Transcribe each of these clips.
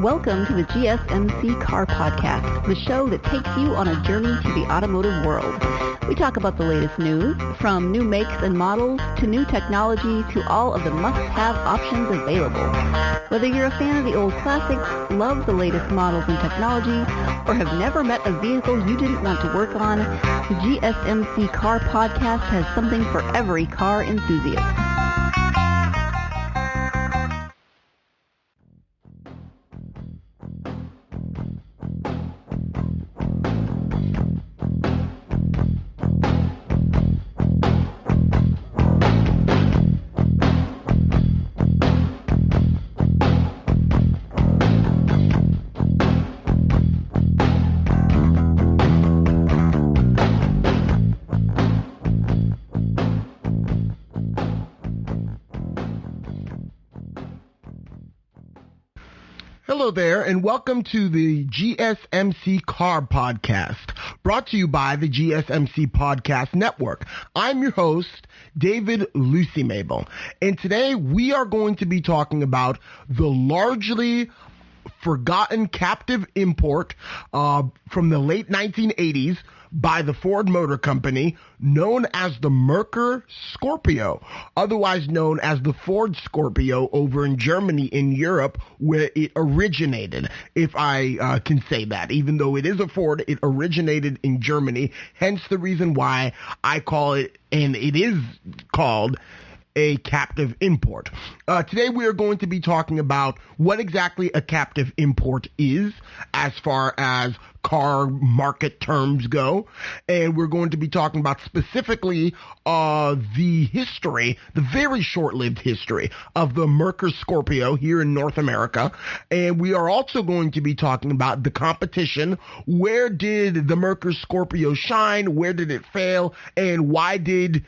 Welcome to the GSMC Car Podcast, the show that takes you on a journey to the automotive world. We talk about the latest news, from new makes and models to new technology to all of the must-have options available. Whether you're a fan of the old classics, love the latest models and technology, or have never met a vehicle you didn't want to work on, the GSMC Car Podcast has something for every car enthusiast. Hello there, and welcome to the GSMC Car Podcast, brought to you by the GSMC Podcast Network. I'm your host, David Lucy Mabel, and today we are going to be talking about the largely forgotten captive import from the late 1980s by the Ford Motor Company, known as the Merkur Scorpio, otherwise known as the Ford Scorpio over in Germany, in Europe, where it originated, if I can say that. Even though it is a Ford, it originated in Germany, hence the reason why I call it, and it is called, a captive import. Today we are going to be talking about what exactly a captive import is as far as car market terms go, and we're going to be talking about specifically the history, the very short-lived history of the Merkur Scorpio here in North America, and we are also going to be talking about the competition. Where did the Merkur Scorpio shine? Where did it fail? And why did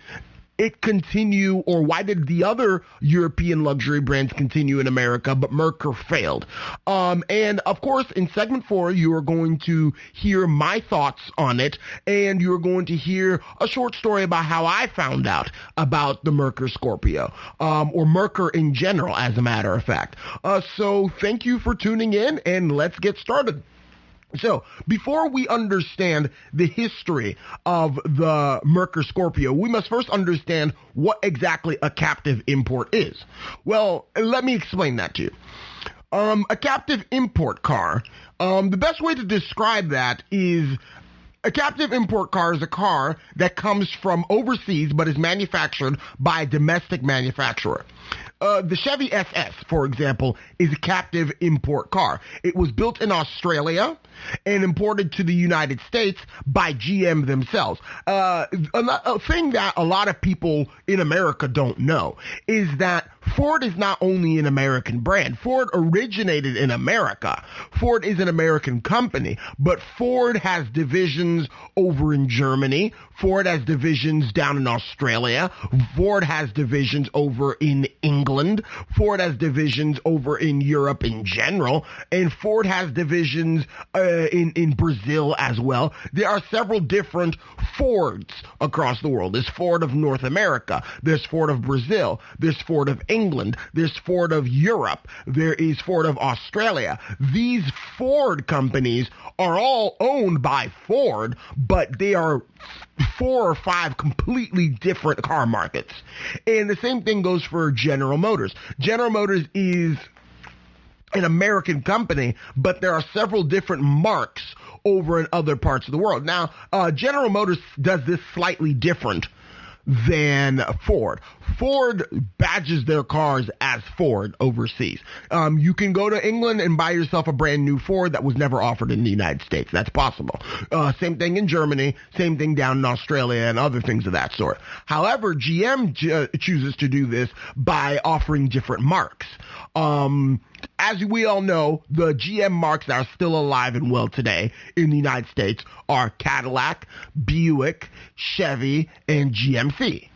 it continue, or why did the other European luxury brands continue in America, but Merkur failed? And of course, in segment 4, you are going to hear my thoughts on it, and you're going to hear a short story about how I found out about the Merkur Scorpio, or Merkur in general, as a matter of fact. So thank you for tuning in, and let's get started. So, before we understand the history of the Merkur Scorpio, we must first understand what exactly a captive import is. Well, let me explain that to you. A captive import car, the best way to describe that is a captive import car is a car that comes from overseas but is manufactured by a domestic manufacturer. The Chevy SS, for example, is a captive import car. It was built in Australia and imported to the United States by GM themselves. A thing that a lot of people in America don't know is that Ford is not only an American brand. Ford originated in America. Ford is an American company, but Ford has divisions over in Germany. Ford has divisions down in Australia. Ford has divisions over in England. Ford has divisions over in Europe in general. And Ford has divisions in Brazil as well. There are several different Fords across the world. There's Ford of North America. There's Ford of Brazil. There's Ford of England. There's Ford of Europe. There is Ford of Australia. These Ford companies are all owned by Ford, but they are 4 or 5 completely different car markets. And the same thing goes for General Motors. General Motors is an American company, but there are several different marks over in other parts of the world. Now, General Motors does this slightly different than Ford. Ford badges their cars as Ford overseas. You can go to England and buy yourself a brand new Ford that was never offered in the United States. That's possible. Same thing in Germany, same thing down in Australia and other things of that sort. However, GM chooses to do this by offering different marks. As we all know, the GM marks that are still alive and well today in the United States are Cadillac, Buick, Chevy, and GMC.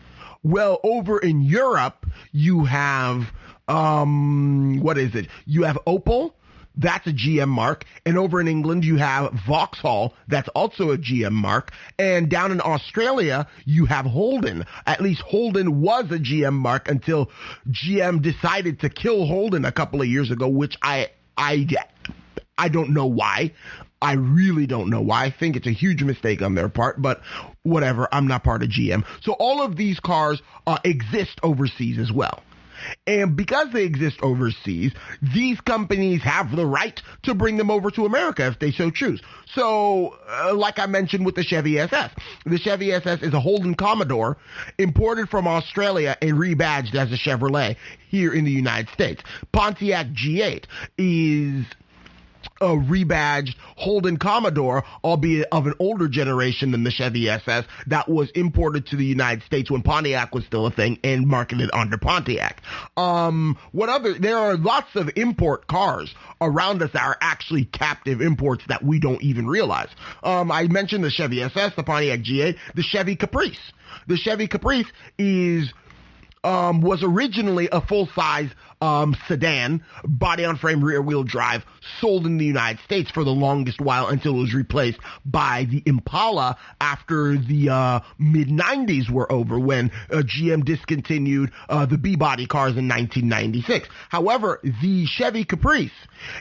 Well, over in Europe, you have, You have Opel. That's a GM mark. And over in England, you have Vauxhall. That's also a GM mark. And down in Australia, you have Holden. At least Holden was a GM mark until GM decided to kill Holden a couple of years ago, which I I don't know why. I really don't know why. I think it's a huge mistake on their part, but whatever. I'm not part of GM. So all of these cars exist overseas as well. And because they exist overseas, these companies have the right to bring them over to America if they so choose. So, like I mentioned with the Chevy SS, the Chevy SS is a Holden Commodore imported from Australia and rebadged as a Chevrolet here in the United States. Pontiac G8 is a rebadged Holden Commodore, albeit of an older generation than the Chevy SS, that was imported to the United States when Pontiac was still a thing and marketed under Pontiac. There are lots of import cars around us that are actually captive imports that we don't even realize. I mentioned the Chevy SS, the Pontiac G8, the Chevy Caprice. The Chevy Caprice was originally a full-size sedan, body-on-frame, rear-wheel drive, sold in the United States for the longest while until it was replaced by the Impala after the mid-90s were over, when GM discontinued the B-body cars in 1996. However, the Chevy Caprice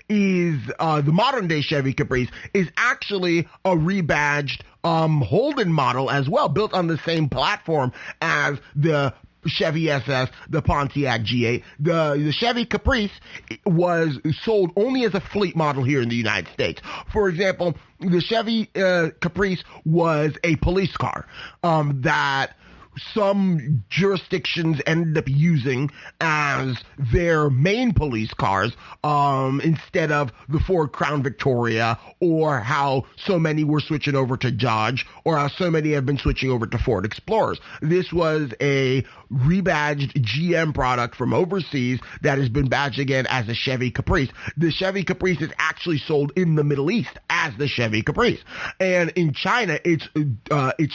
the modern-day Chevy Caprice is actually a rebadged Holden model as well, built on the same platform as the Chevy SS, the Pontiac G8. The Chevy Caprice was sold only as a fleet model here in the United States. For example, the Chevy Caprice was a police car that some jurisdictions ended up using as their main police cars instead of the Ford Crown Victoria, or how so many were switching over to Dodge, or how so many have been switching over to Ford Explorers. This was a rebadged GM product from overseas that has been badged again as a Chevy Caprice. The Chevy Caprice is actually sold in the Middle East as the Chevy Caprice, and in China it's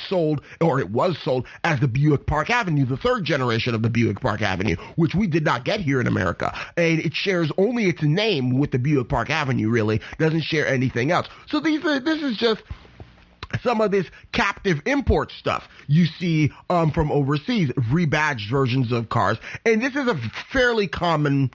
sold, or it was sold, as the Buick Park Avenue, the third generation of the Buick Park Avenue, which we did not get here in America, and it shares only its name with the Buick Park Avenue. Really doesn't share anything else. So this is just some of this captive import stuff you see from overseas, rebadged versions of cars, and this is a fairly common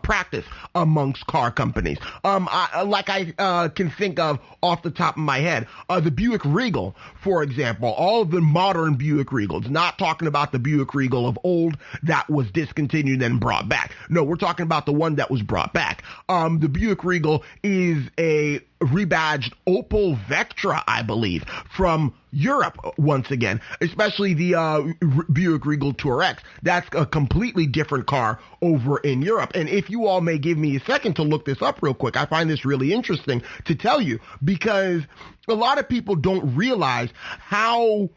practice amongst car companies. I can think of off the top of my head, the Buick Regal, for example, all of the modern Buick Regals, not talking about the Buick Regal of old that was discontinued and brought back. No, we're talking about the one that was brought back. The Buick Regal is a rebadged Opel Vectra, I believe, from Europe once again, especially the Buick Regal Tour X. That's a completely different car over in Europe. And if you all may give me a second to look this up real quick, I find this really interesting to tell you, because a lot of people don't realize how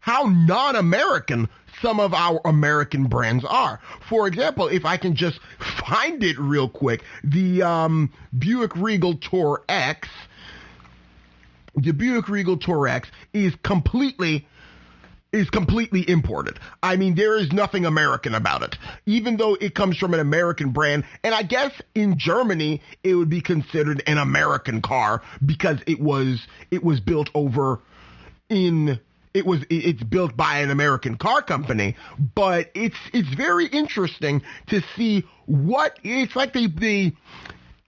non-American some of our American brands are. For example, if I can just find it real quick, the Buick Regal Tour X, is completely imported. I mean, there is nothing American about it, even though it comes from an American brand. And I guess in Germany, it would be considered an American car because it was built over in... It's built by an American car company, but it's very interesting to see what it's like.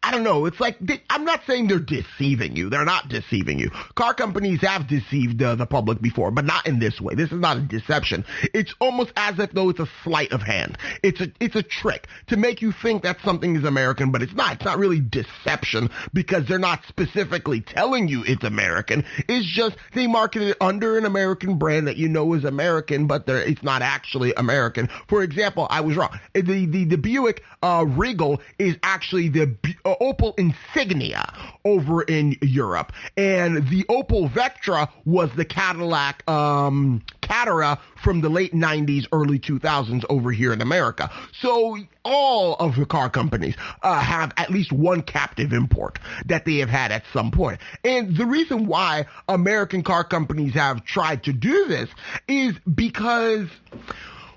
I don't know. It's like, I'm not saying they're deceiving you. They're not deceiving you. Car companies have deceived the public before, but not in this way. This is not a deception. It's almost as if though it's a sleight of hand. It's a trick to make you think that something is American, but it's not. It's not really deception because they're not specifically telling you it's American. It's just they market it under an American brand that you know is American, but it's not actually American. For example, I was wrong. The Buick Regal is actually the Opel Insignia over in Europe, and the Opel Vectra was the Cadillac Catera from the late 90s, early 2000s over here in America. So all of the car companies have at least one captive import that they have had at some point. And the reason why American car companies have tried to do this is because,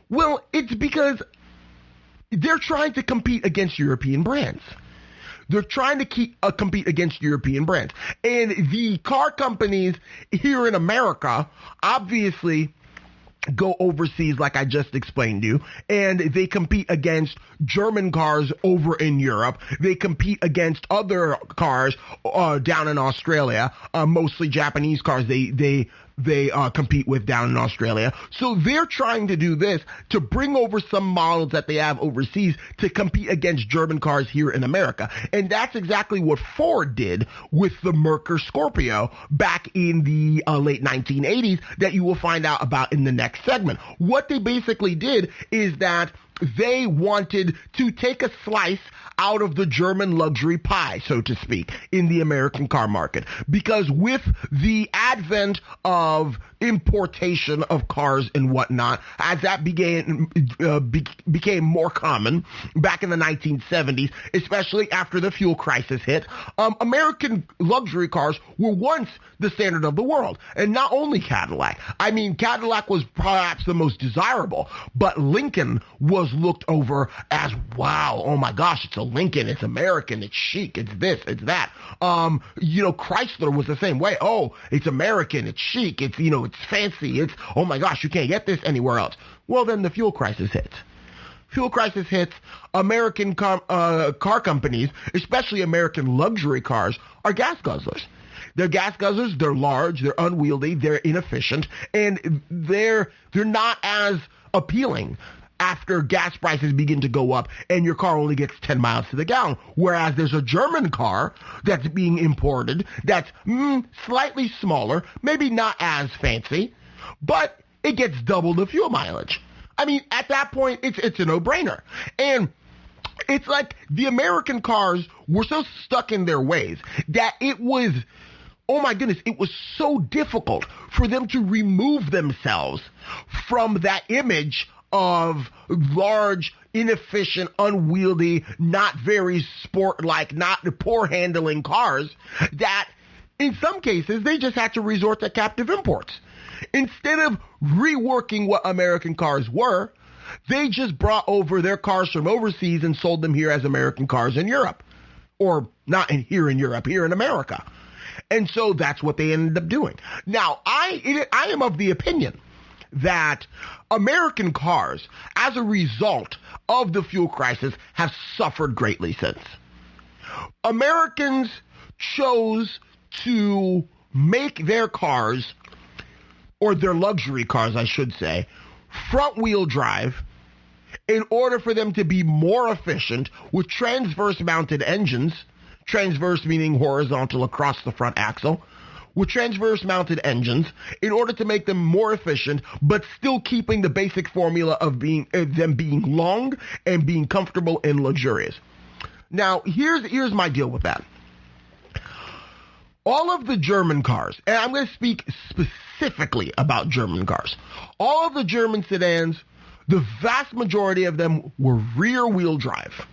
well, it's because they're trying to compete against European brands. They're trying to compete against European brands. And the car companies here in America obviously go overseas like I just explained to you, and they compete against German cars over in Europe. They compete against other cars down in Australia, mostly Japanese cars they compete with down in Australia. So they're trying to do this to bring over some models that they have overseas to compete against German cars here in America. And that's exactly what Ford did with the Merkur Scorpio back in the late 1980s that you will find out about in the next segment. What they basically did is that they wanted to take a slice out of the German luxury pie, so to speak, in the American car market. Because with the advent of importation of cars and whatnot, as that became more common back in the 1970s, especially after the fuel crisis hit, American luxury cars were once the standard of the world. And not only Cadillac. I mean, Cadillac was perhaps the most desirable, but Lincoln was looked over as, wow, oh my gosh, it's a Lincoln, it's American, it's chic, it's this, it's that. Chrysler was the same way. Oh, it's American, it's chic, it's fancy, it's, oh my gosh, you can't get this anywhere else. Well, then the fuel crisis hits. American car companies, especially American luxury cars, are gas guzzlers. They're gas guzzlers, they're large, they're unwieldy, they're inefficient, and they're not as appealing after gas prices begin to go up and your car only gets 10 miles to the gallon. Whereas there's a German car that's being imported that's slightly smaller, maybe not as fancy, but it gets double the fuel mileage. I mean, at that point, it's a no-brainer. And it's like the American cars were so stuck in their ways that it was, oh my goodness, it was so difficult for them to remove themselves from that image of large, inefficient, unwieldy, not very sport-like, not poor handling cars that in some cases they just had to resort to captive imports. Instead of reworking what American cars were, they just brought over their cars from overseas and sold them here as American cars in Europe. Or not here in Europe, here in America. And so that's what they ended up doing. Now, I am of the opinion that American cars, as a result of the fuel crisis, have suffered greatly since. Americans chose to make their cars, or their luxury cars, I should say, front-wheel drive in order for them to be more efficient with transverse-mounted engines, transverse meaning horizontal across the front axle, with transverse-mounted engines in order to make them more efficient, but still keeping the basic formula of them being long and being comfortable and luxurious. Now, here's my deal with that. All of the German cars, and I'm going to speak specifically about German cars, all of the German sedans, the vast majority of them were rear-wheel drive,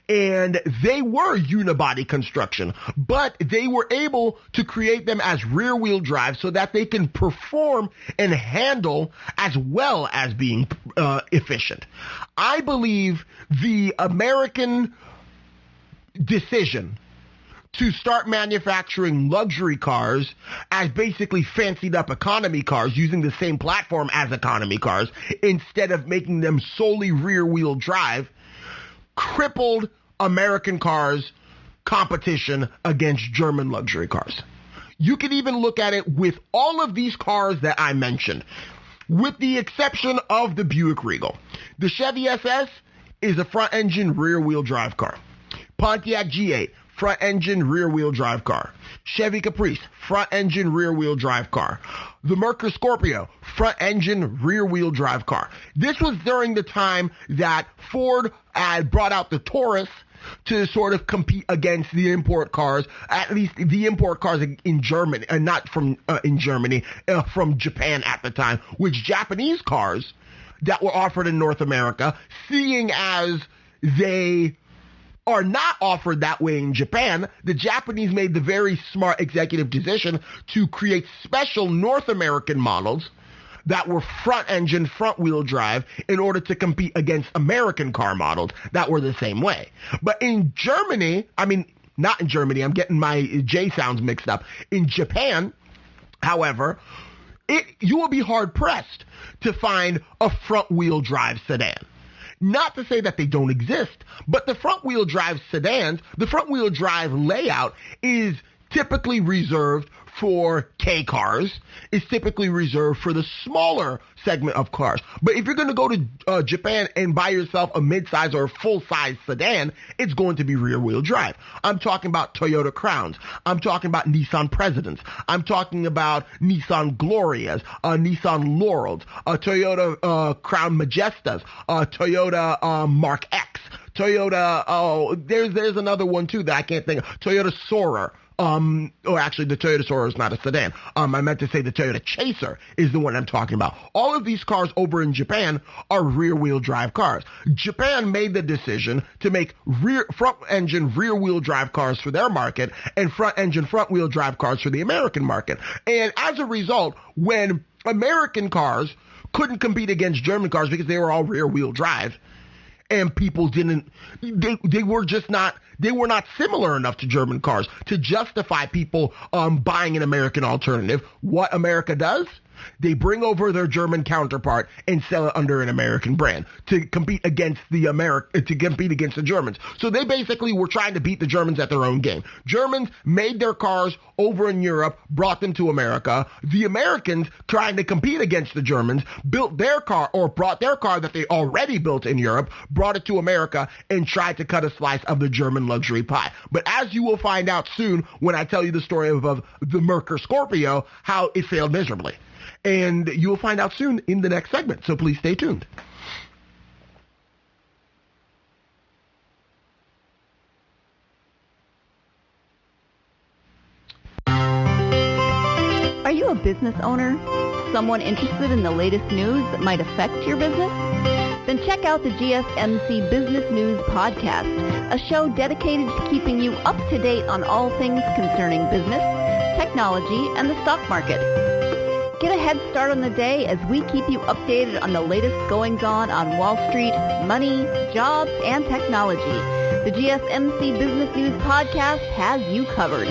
and they were unibody construction, but they were able to create them as rear-wheel drive so that they can perform and handle as well as being efficient. I believe the American decision to start manufacturing luxury cars as basically fancied up economy cars using the same platform as economy cars instead of making them solely rear-wheel drive crippled American cars' competition against German luxury cars. You can even look at it with all of these cars that I mentioned, with the exception of the Buick Regal. The Chevy SS is a front-engine rear-wheel drive car. Pontiac G8, front-engine rear-wheel drive car. Chevy Caprice, front-engine rear-wheel drive car. The Merkur Scorpio, front-engine rear-wheel drive car. This was during the time that Ford had brought out the Taurus to sort of compete against the import cars, at least the import cars in Germany, and not from in Germany, from Japan at the time, which Japanese cars that were offered in North America, seeing as they are not offered that way in Japan, the Japanese made the very smart executive decision to create special North American models that were front-engine, front-wheel drive in order to compete against American car models that were the same way. But in Germany, not in Germany, I'm getting my J sounds mixed up. In Japan, however, you will be hard-pressed to find a front-wheel drive sedan. Not to say that they don't exist, but the front-wheel drive sedans, the front-wheel drive layout is typically reserved for K cars, is typically reserved for the smaller segment of cars. But if you're going to go to Japan and buy yourself a midsize or a full-size sedan, it's going to be rear-wheel drive. I'm talking about Toyota Crowns. I'm talking about Nissan Presidents. I'm talking about Nissan Glorias, Nissan Laurels, Toyota Crown Majestas, Toyota Mark X, Toyota, there's another one too that I can't think of, Toyota Soarer. Actually, the Toyota Soarer is not a sedan. I meant to say the Toyota Chaser is the one I'm talking about. All of these cars over in Japan are rear-wheel drive cars. Japan made the decision to make front-engine rear-wheel drive cars for their market and front-engine front-wheel drive cars for the American market. And as a result, when American cars couldn't compete against German cars because they were all rear-wheel drive, and people they were not similar enough to German cars to justify people buying an American alternative. What America does? They bring over their German counterpart and sell it under an American brand to compete against the Germans. So they basically were trying to beat the Germans at their own game. Germans made their cars over in Europe, brought them to America. The Americans, trying to compete against the Germans, built their car or brought their car that they already built in Europe, brought it to America, and tried to cut a slice of the German luxury pie. But as you will find out soon when I tell you the story of the Merkur Scorpio, how it failed miserably. And you will find out soon in the next segment, so please stay tuned. Are you a business owner? Someone interested in the latest news that might affect your business? Then check out the GSMC Business News Podcast, a show dedicated to keeping you up to date on all things concerning business, technology, and the stock market. Get a head start on the day as we keep you updated on the latest goings-on Wall Street, money, jobs, and technology. The GSMC Business News Podcast has you covered.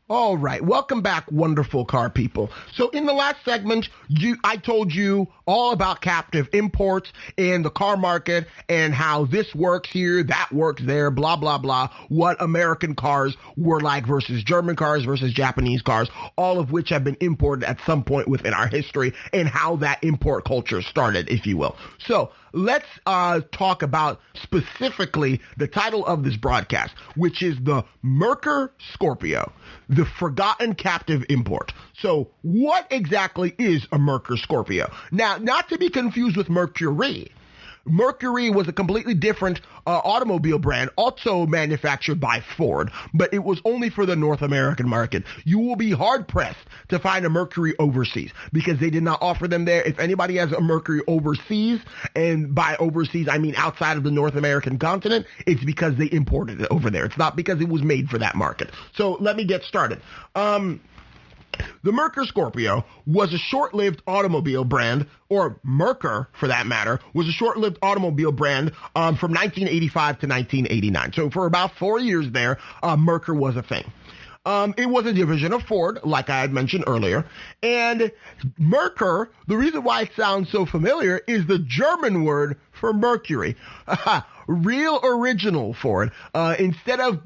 All right. Welcome back, wonderful car people. So in the last segment, I told you all about captive imports and the car market and how this works here, that works there, blah, blah, blah, what American cars were like versus German cars versus Japanese cars, all of which have been imported at some point within our history and how that import culture started, if you will. So let's talk about specifically the title of this broadcast, which is the Merkur Scorpio, the forgotten captive import. So what exactly is a Merkur Scorpio? Now, not to be confused with Mercury. Mercury was a completely different automobile brand, also manufactured by Ford, but it was only for the North American market. You will be hard-pressed to find a Mercury overseas because they did not offer them there. If anybody has a Mercury overseas, and by overseas I mean outside of the North American continent, it's because they imported it over there. It's not because it was made for that market. So let me get started. The Merkur Scorpio was a short-lived automobile brand, or Merkur, for that matter, was a short-lived automobile brand from 1985 to 1989. So for about 4 years there, Merkur was a thing. It was a division of Ford, like I had mentioned earlier. And Merkur, the reason why it sounds so familiar is the German word for Mercury. Real original Ford. Instead of,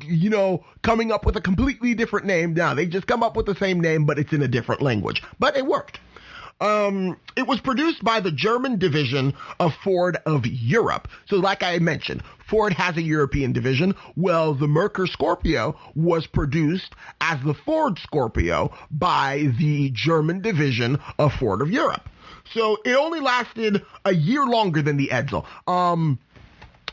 coming up with a completely different name, now they just come up with the same name, but it's in a different language. But it worked. It was produced by the German division of Ford of Europe. So like I mentioned, Ford has a European division. Well, the Merkur Scorpio was produced as the Ford Scorpio by the German division of Ford of Europe. So it only lasted a year longer than the Edsel.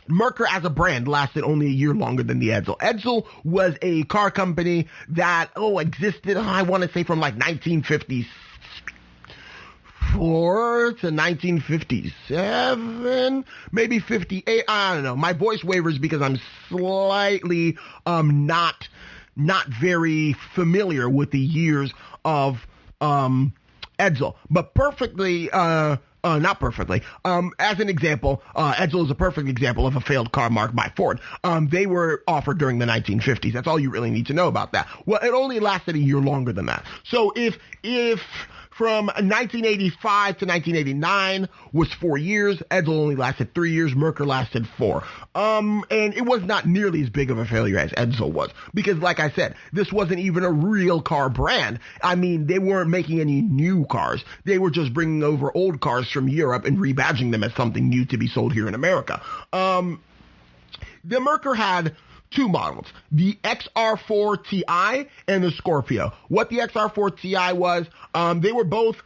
Merkur as a brand lasted only a year longer than the Edsel. Edsel was a car company that, existed, I want to say from like 1954 to 1957, maybe 58, I don't know. My voice wavers because I'm slightly, not very familiar with the years of, Edsel, but perfectly, not perfectly. As an example, Edsel is a perfect example of a failed car marque by Ford. They were offered during the 1950s. That's all you really need to know about that. Well, it only lasted a year longer than that. So if from 1985 to 1989 was 4 years, Edsel only lasted 3 years, Merkur lasted 4. And it was not nearly as big of a failure as Edsel was. Because like I said, this wasn't even a real car brand. I mean, they weren't making any new cars. They were just bringing over old cars from Europe and rebadging them as something new to be sold here in America. The Merkur had two models, the XR4 Ti and the Scorpio. What the XR4 Ti was, they were both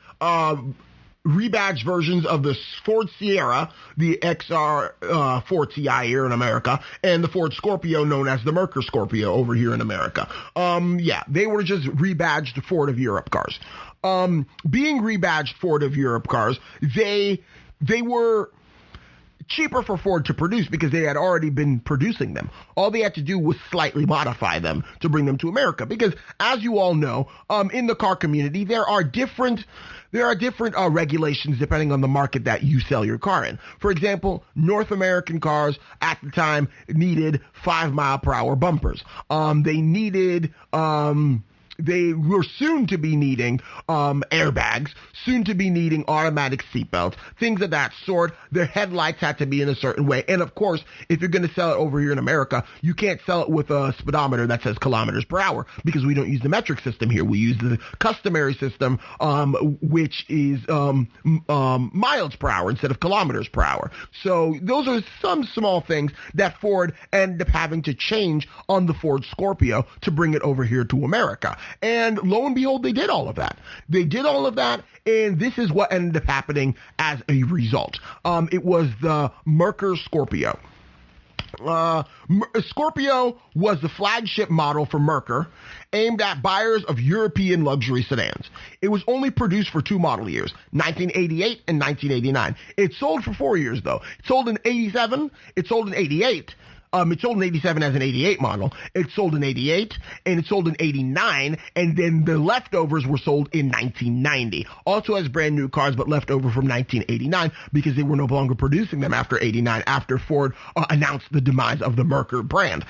rebadged versions of the Ford Sierra, the XR4 Ti here in America, and the Ford Scorpio known as the Merkur Scorpio over here in America. They were just rebadged Ford of Europe cars. Being rebadged Ford of Europe cars, they were cheaper for Ford to produce because they had already been producing them. All they had to do was slightly modify them to bring them to America. Because as you all know, in the car community, there are different regulations depending on the market that you sell your car in. For example, North American cars at the time needed 5-mile-per-hour bumpers. They were soon to be needing airbags, soon to be needing automatic seatbelts, things of that sort. Their headlights had to be in a certain way. And of course, if you're going to sell it over here in America, you can't sell it with a speedometer that says kilometers per hour because we don't use the metric system here. We use the customary system, which is miles per hour instead of kilometers per hour. So those are some small things that Ford ended up having to change on the Ford Scorpio to bring it over here to America. And lo and behold, they did all of that. And this is what ended up happening as a result. It was the Merkur Scorpio. Scorpio was the flagship model for Merkur, aimed at buyers of European luxury sedans. It was only produced for 2 model years, 1988 and 1989. It sold for 4 years, though. It sold in 87, it sold in 88. It sold in 87 as an 88 model. It sold in 88, and it sold in 89, and then the leftovers were sold in 1990. Also as brand new cars, but left over from 1989 because they were no longer producing them after 89, after Ford announced the demise of the Merkur brand.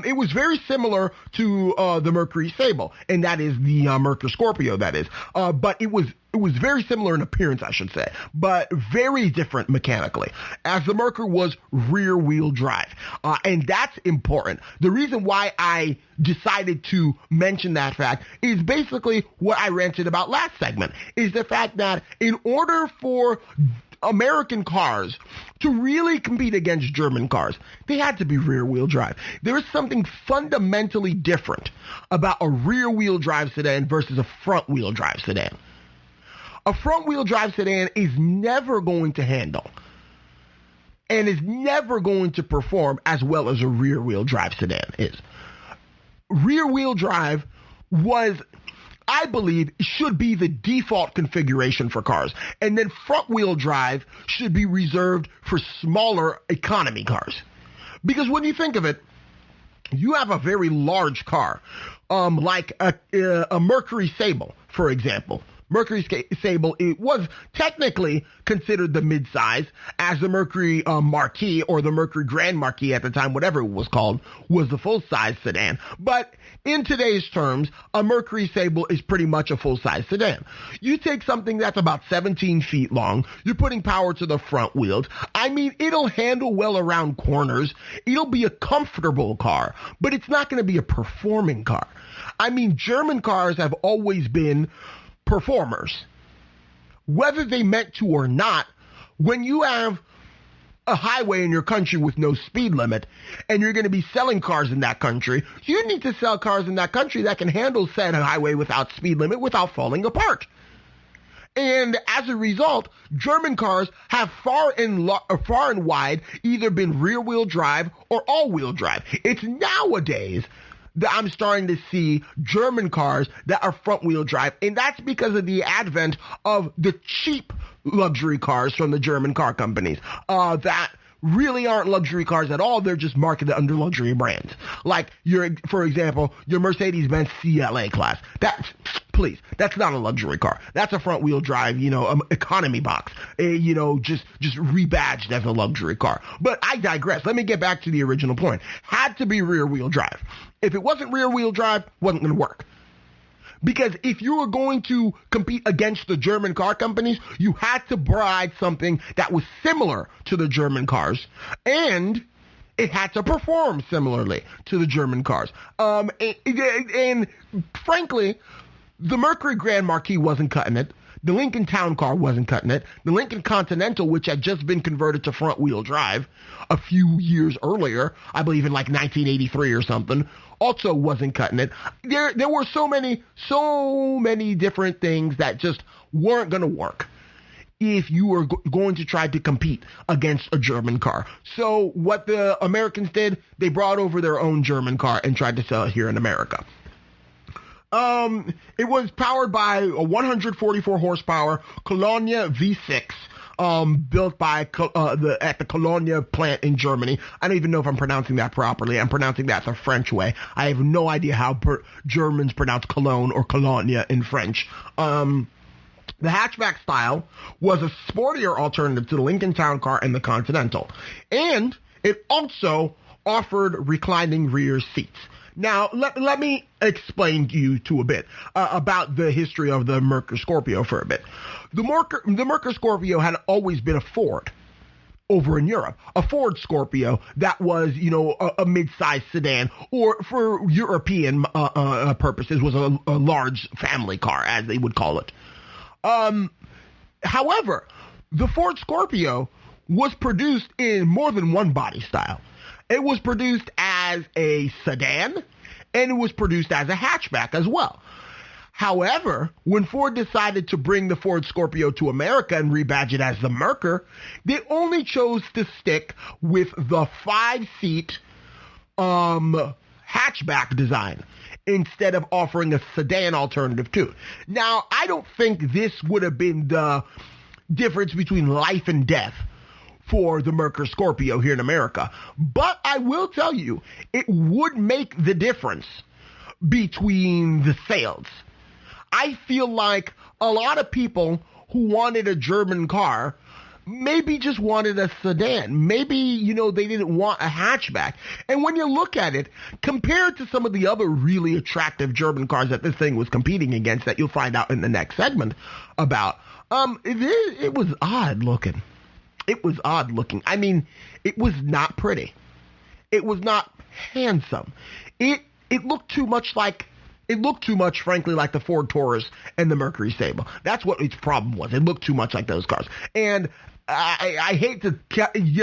It was very similar to the Mercury Sable, and that is the Merkur Scorpio, that is. But it was very similar in appearance, I should say, but very different mechanically, as the Merkur was rear-wheel drive. And that's important. The reason why I decided to mention that fact is basically what I ranted about last segment, is the fact that in order for American cars to really compete against German cars, they had to be rear-wheel drive. There is something fundamentally different about a rear-wheel drive sedan versus a front-wheel drive sedan. A front-wheel drive sedan is never going to handle and is never going to perform as well as a rear-wheel drive sedan is. Rear-wheel drive was, I believe, should be the default configuration for cars. And then front-wheel drive should be reserved for smaller economy cars. Because when you think of it, you have a very large car, like a Mercury Sable, for example. Mercury Sable, it was technically considered the mid-size, as the Mercury Marquis or the Mercury Grand Marquis at the time, whatever it was called, was the full-size sedan. But in today's terms, a Mercury Sable is pretty much a full-size sedan. You take something that's about 17 feet long, you're putting power to the front wheels. I mean, it'll handle well around corners. It'll be a comfortable car, but it's not going to be a performing car. I mean, German cars have always been performers. Whether they meant to or not, when you have a highway in your country with no speed limit and you're going to be selling cars in that country, you need to sell cars in that country that can handle said highway without speed limit without falling apart. And as a result, German cars have far and wide either been rear-wheel drive or all-wheel drive. It's nowadays that I'm starting to see German cars that are front-wheel drive, and that's because of the advent of the cheap luxury cars from the German car companies that really aren't luxury cars at all. They're just marketed under luxury brands. Like, for example, your Mercedes-Benz CLA class. That's not a luxury car. That's a front-wheel drive, economy box, just rebadged as a luxury car. But I digress. Let me get back to the original point. Had to be rear-wheel drive. If it wasn't rear-wheel drive, wasn't going to work. Because if you were going to compete against the German car companies, you had to provide something that was similar to the German cars, and it had to perform similarly to the German cars. And frankly, the Mercury Grand Marquis wasn't cutting it. The Lincoln Town Car wasn't cutting it. The Lincoln Continental, which had just been converted to front-wheel drive a few years earlier, I believe in like 1983 or something, also wasn't cutting it. There were so many different things that just weren't going to work if you were going to try to compete against a German car. So what the Americans did, they brought over their own German car and tried to sell it here in America. It was powered by a 144 horsepower Colonia V6, built by at the Colonia plant in Germany. I don't even know if I'm pronouncing that properly. I'm pronouncing that the French way. I have no idea how Germans pronounce Cologne or Colonia in French. The hatchback style was a sportier alternative to the Lincoln Town Car and the Continental, and it also offered reclining rear seats. Now, let me explain to you a bit about the history of the Merkur Scorpio for a bit. The Merkur Scorpio had always been a Ford over in Europe, a Ford Scorpio that was, a mid-sized sedan, or for European purposes was a large family car, as they would call it. However, the Ford Scorpio was produced in more than one body style. It was produced as a sedan, and it was produced as a hatchback as well. However, when Ford decided to bring the Ford Scorpio to America and rebadge it as the Merkur, they only chose to stick with the 5-seat hatchback design instead of offering a sedan alternative to it. Now, I don't think this would have been the difference between life and death for the Merkur Scorpio here in America. But I will tell you, it would make the difference between the sales. I feel like a lot of people who wanted a German car maybe just wanted a sedan. Maybe, they didn't want a hatchback. And when you look at it, compared to some of the other really attractive German cars that this thing was competing against that you'll find out in the next segment about, it was odd looking. It was odd looking. I mean, it was not pretty. It was not handsome. It looked too much, frankly, like the Ford Taurus and the Mercury Sable. That's what its problem was. It looked too much like those cars. And I hate to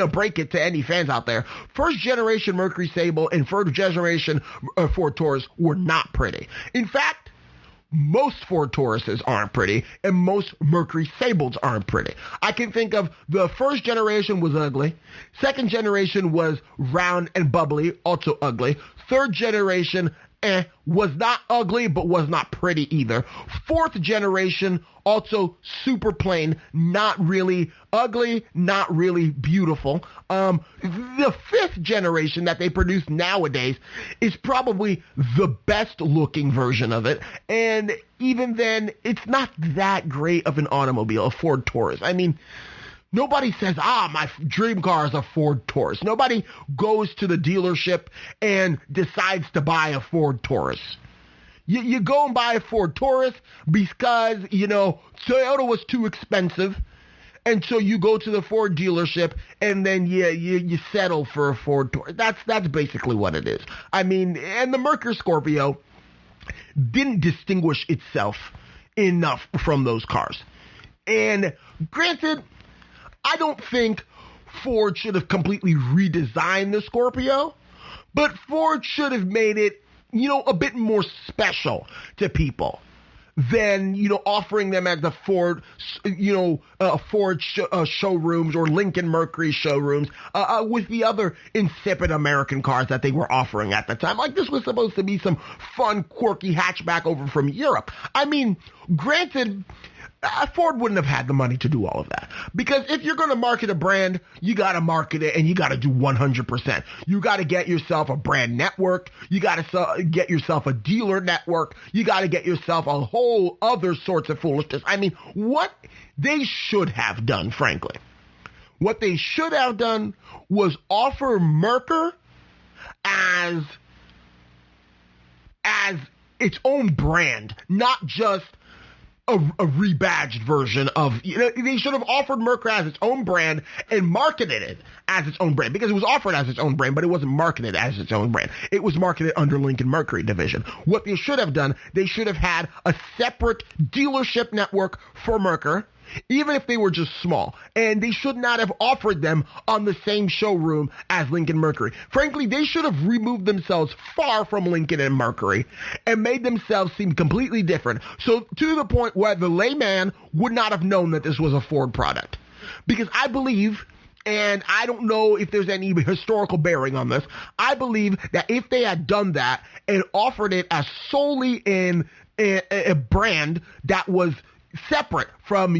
break it to any fans out there. First generation Mercury Sable and first generation Ford Taurus were not pretty. In fact, most Ford Tauruses aren't pretty, and most Mercury Sables aren't pretty. I can think of the first generation was ugly. Second generation was round and bubbly, also ugly. Third generation, was not ugly, but was not pretty either. Fourth generation, also super plain, not really ugly, not really beautiful. The fifth generation that they produce nowadays is probably the best looking version of it. And even then, it's not that great of an automobile, a Ford Taurus. I mean, nobody says, my dream car is a Ford Taurus. Nobody goes to the dealership and decides to buy a Ford Taurus. You go and buy a Ford Taurus because, Toyota was too expensive. And so you go to the Ford dealership and then you settle for a Ford Taurus. That's basically what it is. I mean, and the Merkur Scorpio didn't distinguish itself enough from those cars. And granted, I don't think Ford should have completely redesigned the Scorpio, but Ford should have made it, a bit more special to people. than, offering them at the Ford, showrooms or Lincoln Mercury showrooms with the other insipid American cars that they were offering at the time. Like, this was supposed to be some fun, quirky hatchback over from Europe. I mean, granted, Ford wouldn't have had the money to do all of that. Because if you're going to market a brand, you got to market it and you got to do 100%. You got to get yourself a brand network. You got to get yourself a dealer network. You got to get yourself a whole other sorts of foolishness. I mean, what they should have done, frankly, what they should have done was offer Merkur as its own brand, not just a rebadged version of, they should have offered Merkur as its own brand and marketed it as its own brand, because it was offered as its own brand, but it wasn't marketed as its own brand. It was marketed under Lincoln Mercury division. What they should have done, they should have had a separate dealership network for Merkur, even if they were just small, and they should not have offered them on the same showroom as Lincoln Mercury. Frankly, they should have removed themselves far from Lincoln and Mercury and made themselves seem completely different, so to the point where the layman would not have known that this was a Ford product. Because I believe, and I don't know if there's any historical bearing on this, I believe that if they had done that and offered it as solely in a brand that was separate from,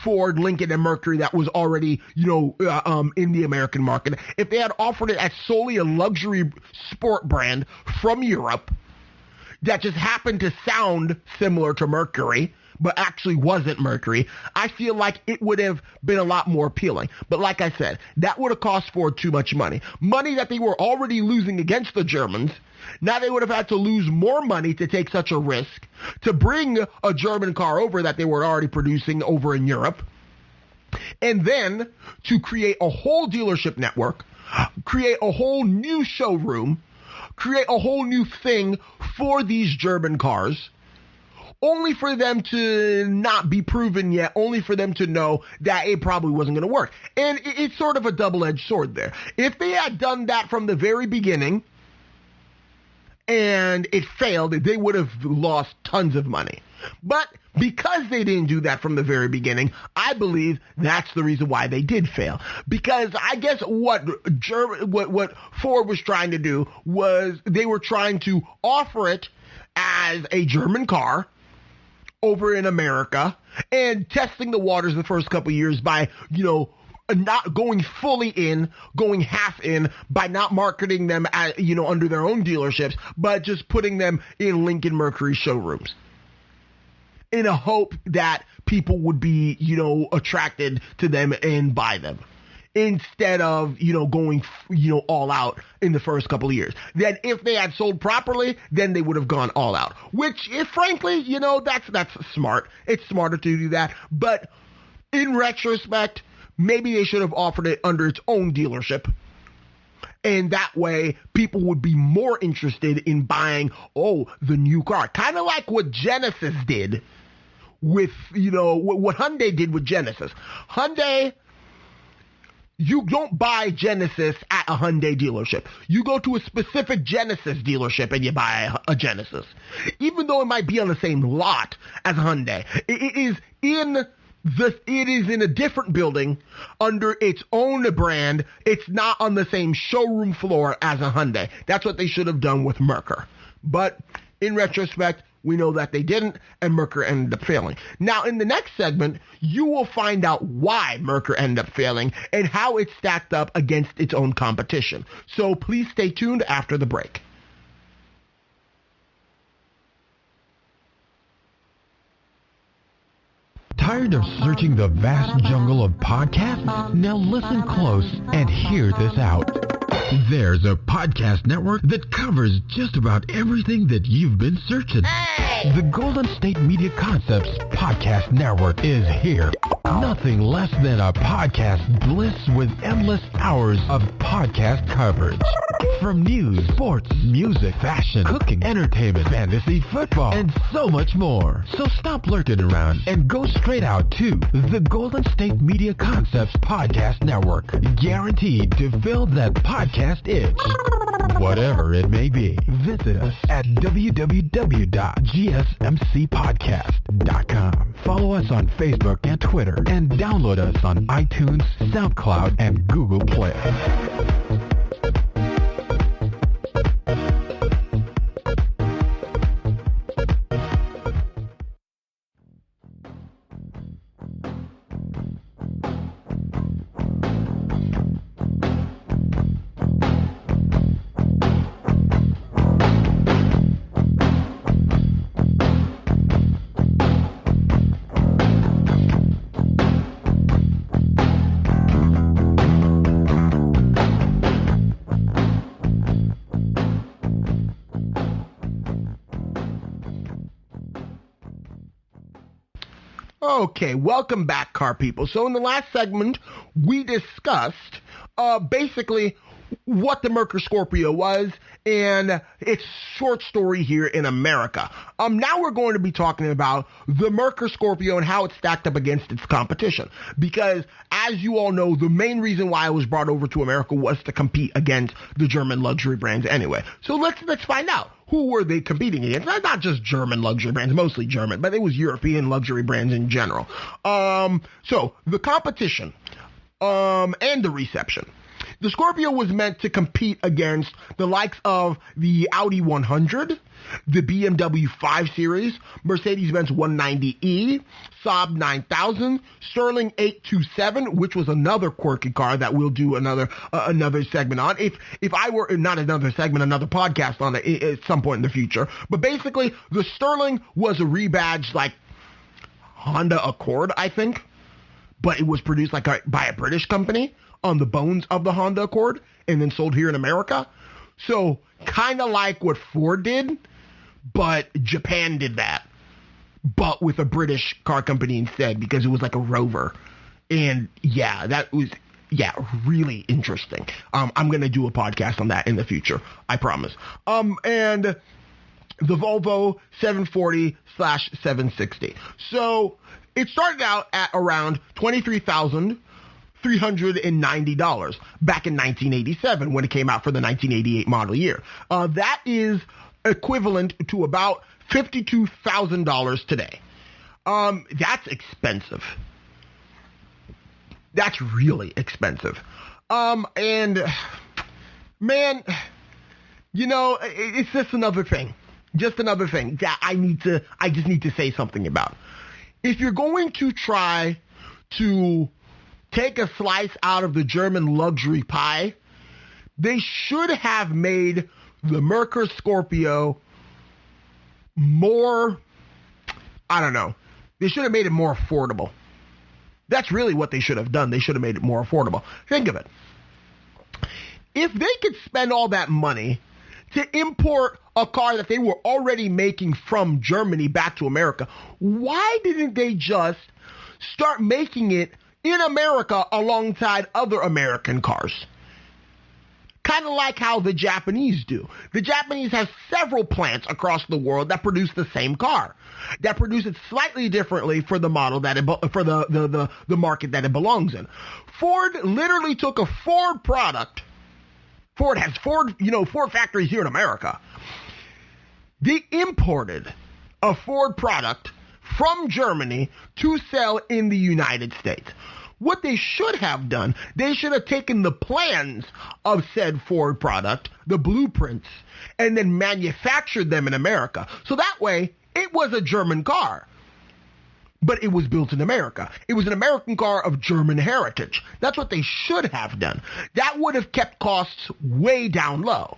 Ford, Lincoln, and Mercury that was already, in the American market, if they had offered it as solely a luxury sport brand from Europe that just happened to sound similar to Mercury, but actually wasn't Mercury, I feel like it would have been a lot more appealing. But like I said, that would have cost Ford too much money. Money that they were already losing against the Germans. Now they would have had to lose more money to take such a risk to bring a German car over that they were already producing over in Europe. And then to create a whole dealership network, create a whole new showroom, create a whole new thing for these German cars, only for them to not be proven yet, only for them to know that it probably wasn't going to work. And it's sort of a double-edged sword there. If they had done that from the very beginning and it failed, they would have lost tons of money. But because they didn't do that from the very beginning, I believe that's the reason why they did fail. Because I guess what Ford was trying to do was they were trying to offer it as a German car over in America and testing the waters the first couple of years by, not going fully in, going half in, by not marketing them as, under their own dealerships, but just putting them in Lincoln Mercury showrooms in a hope that people would be, attracted to them and buy them, instead of, going, all out in the first couple of years. Then if they had sold properly, then they would have gone all out, which, frankly, that's smart. It's smarter to do that. But in retrospect, maybe they should have offered it under its own dealership. And that way, people would be more interested in buying, the new car. Kind of like what Genesis did with, what Hyundai did with Genesis. Hyundai, you don't buy Genesis at a Hyundai dealership. You go to a specific Genesis dealership and you buy a Genesis. Even though it might be on the same lot as Hyundai, it is in a different building under its own brand. It's not on the same showroom floor as a Hyundai. That's what they should have done with Merkur. But in retrospect, we know that they didn't, and Merkur ended up failing. Now, in the next segment, you will find out why Merkur ended up failing and how it stacked up against its own competition. So please stay tuned after the break. Tired of searching the vast jungle of podcasts? Now listen close and hear this out. There's a podcast network that covers just about everything that you've been searching. Hey! The Golden State Media Concepts Podcast Network is here. Nothing less than a podcast bliss with endless hours of podcast coverage. From news, sports, music, fashion, cooking, entertainment, fantasy, football, and so much more. So stop lurking around and go straight out to the Golden State Media Concepts Podcast Network. Guaranteed to fill that podcast itch. whatever it may be. Visit us at www.gsmcpodcast.com. Follow us on Facebook and Twitter, and download us on iTunes, SoundCloud, and Google Play. Okay, welcome back, car people. So in the last segment, we discussed basically what the Merkur Scorpio was and its short story here in America. Now we're going to be talking about the Merkur Scorpio and how it stacked up against its competition. Because, as you all know, the main reason why it was brought over to America was to compete against the German luxury brands anyway. So let's find out. Who were they competing against? Not just German luxury brands, mostly German, but it was European luxury brands in general. So the competition and the reception. The Scorpio was meant to compete against the likes of the Audi 100, the BMW 5 Series, Mercedes-Benz 190e, Saab 9000, Sterling 827, which was another quirky car that we'll do another segment on. If I were not another segment, another podcast on it at some point in the future. But basically, the Sterling was a rebadged like Honda Accord, I think, but it was produced by a British company on the bones of the Honda Accord and then sold here in America. So kind of like what Ford did, but Japan did that, but with a British car company instead because it was like a Rover. And yeah, that was, really interesting. I'm going to do a podcast on that in the future. I promise. And the Volvo 740/760. So it started out at around $23,390 back in 1987 when it came out for the 1988 model year. That is equivalent to about $52,000 today. That's expensive. That's really expensive. And man, it's just another thing that I just need to say something about. If you're going to try to take a slice out of the German luxury pie, they should have made the Merkur Scorpio more, they should have made it more affordable. That's really what they should have done. They should have made it more affordable. Think of it. If they could spend all that money to import a car that they were already making from Germany back to America, why didn't they just start making it in America alongside other American cars? Kind of like how the Japanese do. The Japanese have several plants across the world that produce the same car, that produce it slightly differently for the model that for the market that it belongs in. Ford literally took a Ford product. Ford has Ford factories here in America. They imported a Ford product from Germany to sell in the United States. What they should have done, they should have taken the plans of said Ford product, the blueprints, and then manufactured them in America. So that way, it was a German car, but it was built in America. It was an American car of German heritage. That's what they should have done. That would have kept costs way down low.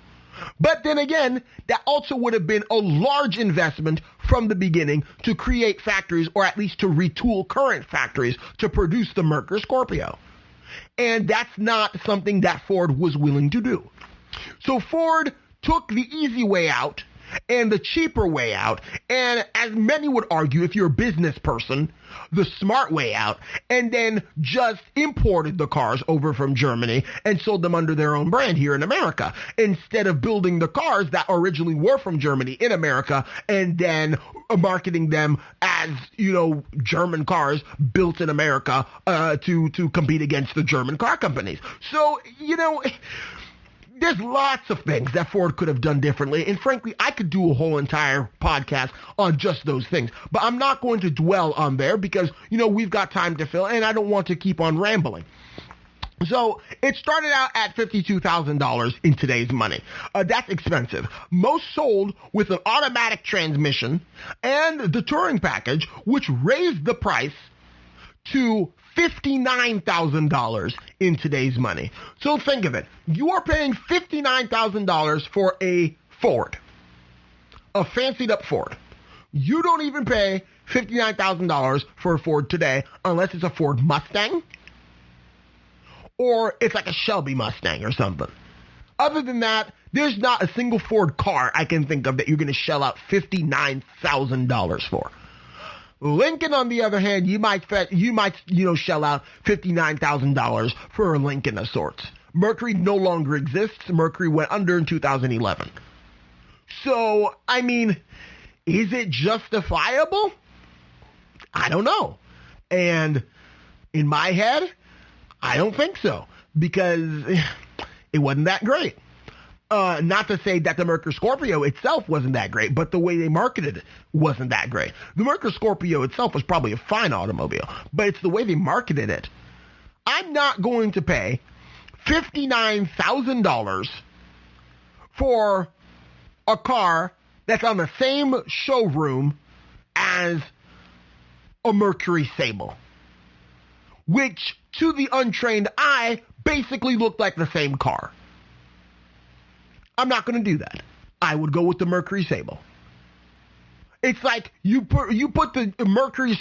But then again, that also would have been a large investment from the beginning to create factories, or at least to retool current factories to produce the Merkur Scorpio. And that's not something that Ford was willing to do. So Ford took the easy way out and the cheaper way out, and as many would argue, if you're a business person, the smart way out, and then just imported the cars over from Germany and sold them under their own brand here in America, instead of building the cars that originally were from Germany in America and then marketing them as, German cars built in America to compete against the German car companies. So, there's lots of things that Ford could have done differently, and frankly, I could do a whole entire podcast on just those things, but I'm not going to dwell on there because, we've got time to fill, and I don't want to keep on rambling. So it started out at $52,000 in today's money. That's expensive. Most sold with an automatic transmission and the touring package, which raised the price to $59,000 in today's money. So think of it. You are paying $59,000 for a Ford, a fancied up Ford. You don't even pay $59,000 for a Ford today unless it's a Ford Mustang or it's like a Shelby Mustang or something. Other than that, there's not a single Ford car I can think of that you're going to shell out $59,000 for. Lincoln, on the other hand, you might shell out $59,000 for a Lincoln of sorts. Mercury no longer exists. Mercury went under in 2011. So, is it justifiable? I don't know. And in my head, I don't think so, because it wasn't that great. Not to say that the Merkur Scorpio itself wasn't that great, but the way they marketed it wasn't that great. The Merkur Scorpio itself was probably a fine automobile, but it's the way they marketed it. I'm not going to pay $59,000 for a car that's on the same showroom as a Mercury Sable, which to the untrained eye basically looked like the same car. I'm not going to do that. I would go with the Mercury Sable. It's like you put the Merkur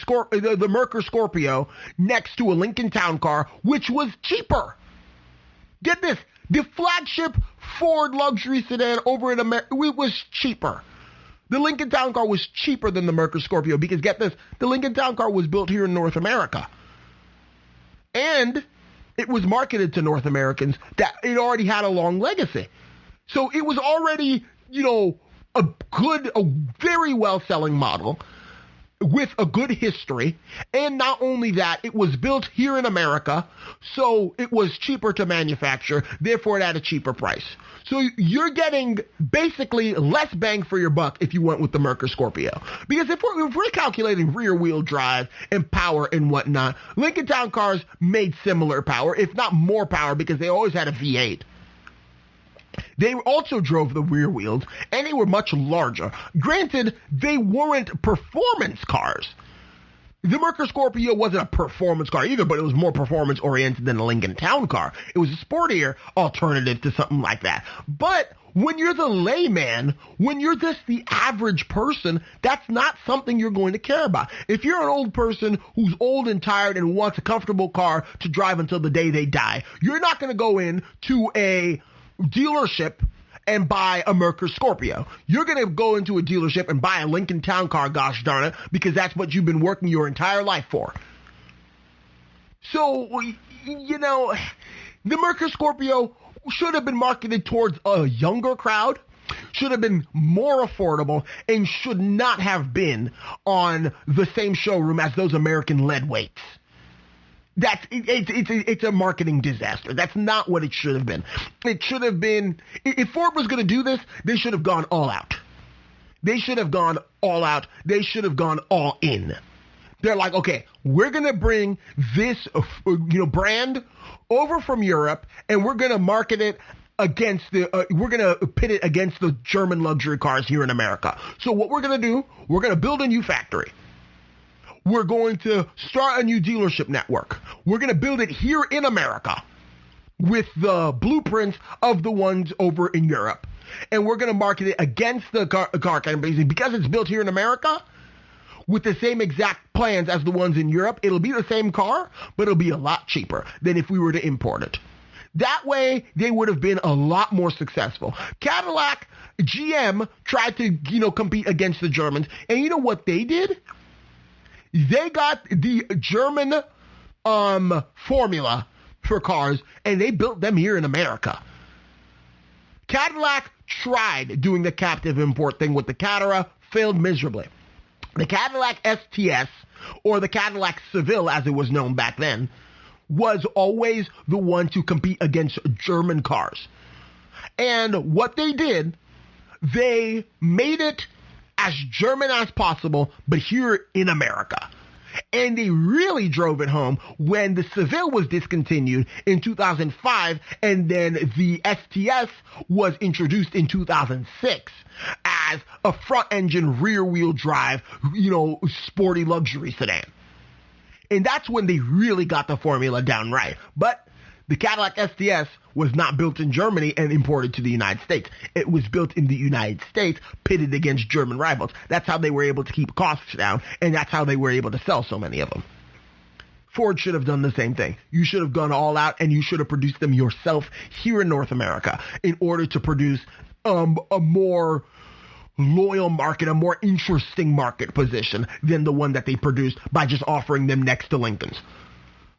Scorpio next to a Lincoln Town Car, which was cheaper. Get this, the flagship Ford luxury sedan over in America, it was cheaper. The Lincoln Town Car was cheaper than the Merkur Scorpio because, get this, the Lincoln Town Car was built here in North America. And it was marketed to North Americans that it already had a long legacy. So it was already, a very well-selling model with a good history. And not only that, it was built here in America, so it was cheaper to manufacture, therefore it had a cheaper price. So you're getting basically less bang for your buck if you went with the Merkur Scorpio. Because if we're calculating rear-wheel drive and power and whatnot, Lincoln Town Cars made similar power, if not more power, because they always had a V8. They also drove the rear wheels, and they were much larger. Granted, they weren't performance cars. The Merkur Scorpio wasn't a performance car either, but it was more performance-oriented than a Lincoln Town Car. It was a sportier alternative to something like that. But when you're the layman, when you're just the average person, that's not something you're going to care about. If you're an old person who's old and tired and wants a comfortable car to drive until the day they die, you're not going to go in to a dealership and buy a Merkur Scorpio. You're going to go into a dealership and buy a Lincoln Town Car, gosh darn it, because that's what you've been working your entire life for. So, the Merkur Scorpio should have been marketed towards a younger crowd, should have been more affordable, and should not have been on the same showroom as those American lead weights. It's a marketing disaster. That's not what it should have been. It should have been, if Ford was going to do this, they should have gone all out. They should have gone all out. They should have gone all in. They're like, okay, we're going to bring this, brand over from Europe, and we're going to market it against we're going to pit it against the German luxury cars here in America. So what we're going to do, we're going to build a new factory. We're going to start a new dealership network. We're going to build it here in America with the blueprints of the ones over in Europe. And we're going to market it against the car companies. Because it's built here in America with the same exact plans as the ones in Europe, it'll be the same car, but it'll be a lot cheaper than if we were to import it. That way, they would have been a lot more successful. Cadillac, GM tried to, compete against the Germans. And you know what they did? They got the German formula for cars, and they built them here in America. Cadillac tried doing the captive import thing with the Catera, failed miserably. The Cadillac STS, or the Cadillac Seville as it was known back then, was always the one to compete against German cars. And what they did, they made it as German as possible, but here in America. And they really drove it home when the Seville was discontinued in 2005, and then the STS was introduced in 2006 as a front-engine, rear-wheel drive, sporty luxury sedan. And that's when they really got the formula down right. But the Cadillac STS was not built in Germany and imported to the United States. It was built in the United States, pitted against German rivals. That's how they were able to keep costs down, and that's how they were able to sell so many of them. Ford should have done the same thing. You should have gone all out, and you should have produced them yourself here in North America in order to produce a more loyal market, a more interesting market position than the one that they produced by just offering them next to Lincolns.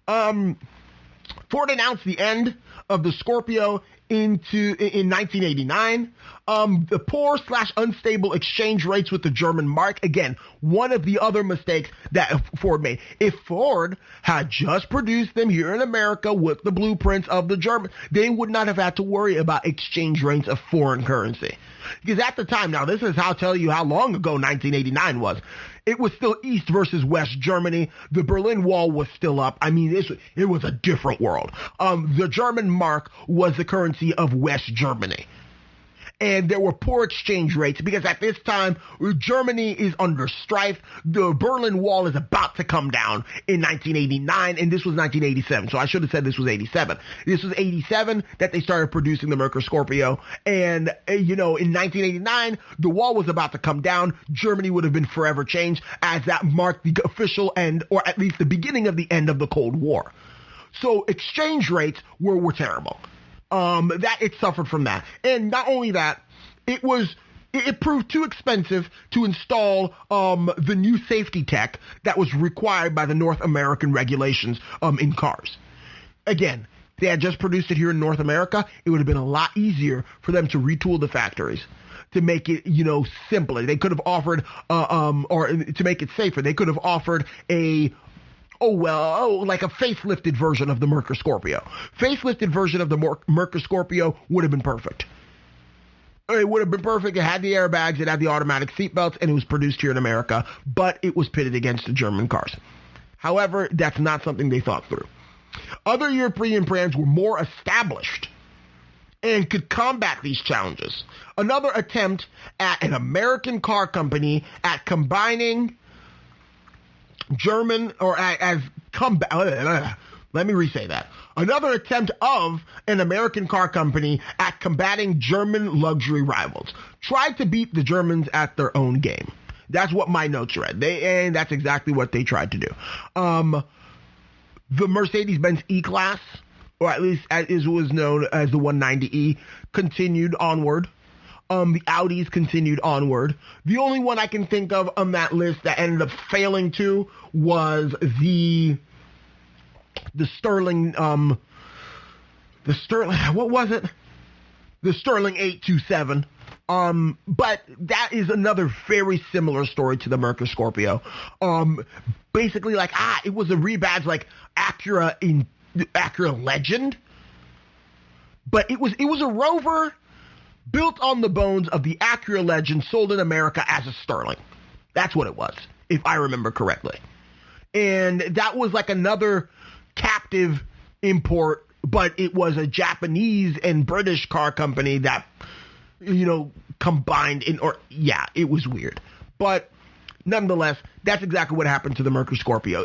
Ford announced the end of the Scorpio in 1989. The poor/unstable exchange rates with the German mark, again, one of the other mistakes that Ford made. If Ford had just produced them here in America with the blueprints of the German, they would not have had to worry about exchange rates of foreign currency. Because at the time, now this is how I'll tell you how long ago 1989 was. It was still East versus West Germany. The Berlin Wall was still up. I mean, it was a different world. The German mark was the currency of West Germany. And there were poor exchange rates because at this time, Germany is under strife. The Berlin Wall is about to come down in 1989, and this was 1987. So I should have said this was 87. This was 87 that they started producing the Merkur Scorpio. And, in 1989, the wall was about to come down. Germany would have been forever changed as that marked the official end, or at least the beginning of the end of the Cold War. So exchange rates were terrible. That it suffered from that. And not only that, it proved too expensive to install the new safety tech that was required by the North American regulations in cars. Again, if they had just produced it here in North America, it would have been a lot easier for them to retool the factories to make it, simpler. They could have offered, or to make it safer, they could have offered like a facelifted version of the Merkur Scorpio. Facelifted version of the Merkur Scorpio would have been perfect. It would have been perfect. It had the airbags, it had the automatic seatbelts, and it was produced here in America, but it was pitted against the German cars. However, that's not something they thought through. Other European brands were more established and could combat these challenges. Another attempt at an American car company at combining German, or let me re-say that. Another attempt of an American car company at combating German luxury rivals. Tried to beat the Germans at their own game. That's what my notes read. And that's exactly what they tried to do. The Mercedes-Benz E-Class, or at least as it was known as the 190E, continued onward. The Audis continued onward. The only one I can think of on that list that ended up failing too was the Sterling, what was it? The Sterling 827. But that is another very similar story to the Merkur Scorpio. Basically it was a rebadge like Acura Legend, but it was a Rover built on the bones of the Acura Legend, sold in America as a Sterling. That's what it was, if I remember correctly. And that was like another captive import, but it was a Japanese and British car company that, combined in, it was weird. But nonetheless, that's exactly what happened to the Merkur Scorpio.